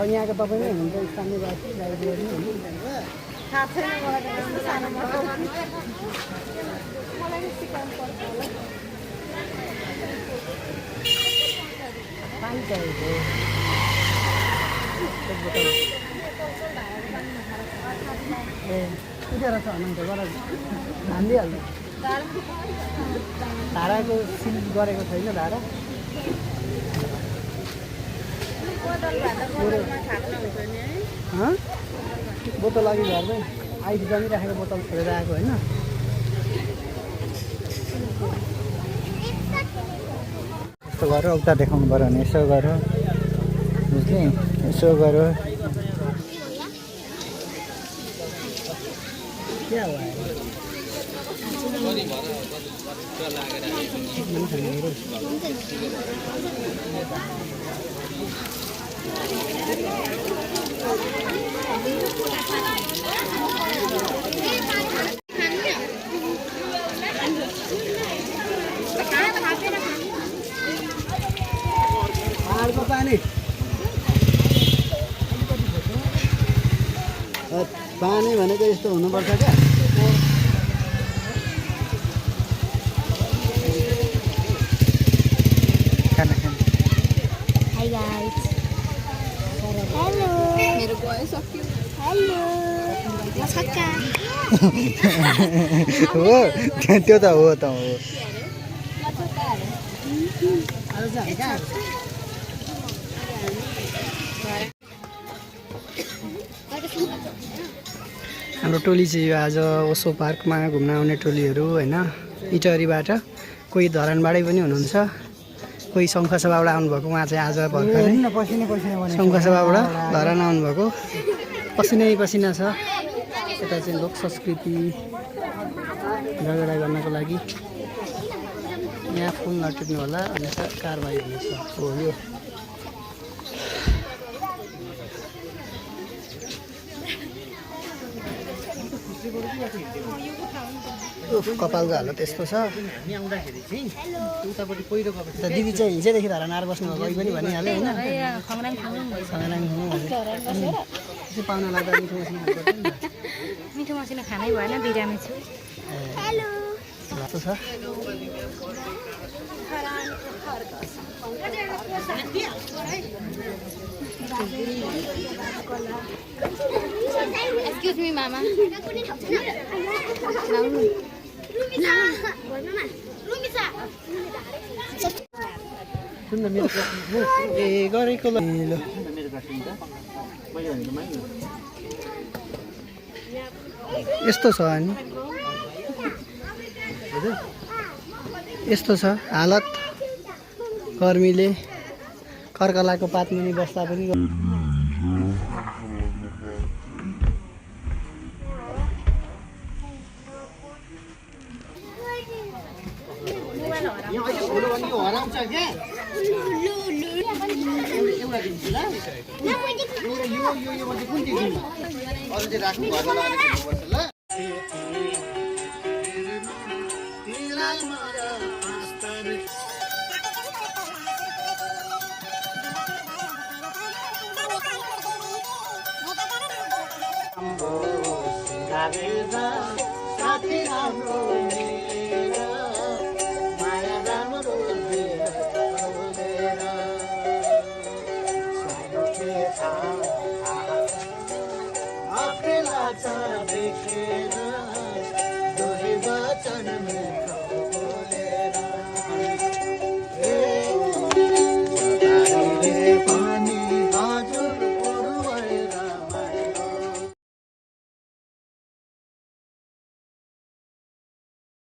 यहाँको तपाईँ नै हुनुहुन्छ स्थानीयवासी लाइब्रेरी पानी चाहिएको ए उठेर छ अनन्त गरेर हानिदिइहाल्नु धाराको सिल गरेको छैन धारा बोतल अघि घरमै आइडी जमिराखेको बोतल छोडेर आएको होइन यस्तो गर उता देखाउनु पऱ्यो भने यसो गर बुझ्ने यसो गर क्या हो पहाडको पानी पानी भनेको यस्तो हुनुपर्छ क्या Hi guys. Hello. मेरो गयो सक्यो. Hello. मसक्का. हो त्यो त हो त हो हाम्रो टोली चाहिँ आज ओसो पार्कमा घुम्न आउने टोलीहरू हैन इटहरीबाट कोही धरानबाटै पनि हुनुहुन्छ कोही शङ्खसभाबाट आउनुभएको उहाँ चाहिँ आज भर्खरै शङ्खसभाबाट धरान आउनुभएको पसिनै पसिना छ यता चाहिँ लोक संस्कृति झगडा गर्नको लागि यहाँ फुल नटिप्नु होला अनि कारबाही हुनेछ हो यो कपालको हालत यस्तो छ दिदी चाहिँ हिजोदेखि धरान आएर बस्नु भएको पनि भनिहाल्यो होइन पाहुना लाग्दा मिठो मसिनो खानै भएन बिरामी छु हेलो लाग्छ छ Excuse me, Mama. सुन मेरो ए गरेको ल यस्तो छ अनि यस्तो छ हालत गर्मीले कर्कलाको पातमुनि बस्दा पनि हराउँछ क्या एउटा दिन्छु ल यो कुन चाहिँ दिनु अरू चाहिँ राख्नु घरमा लगाएर दिनुपर्छ ल साथी राम्रो माया राम्रो आफै लाग्छ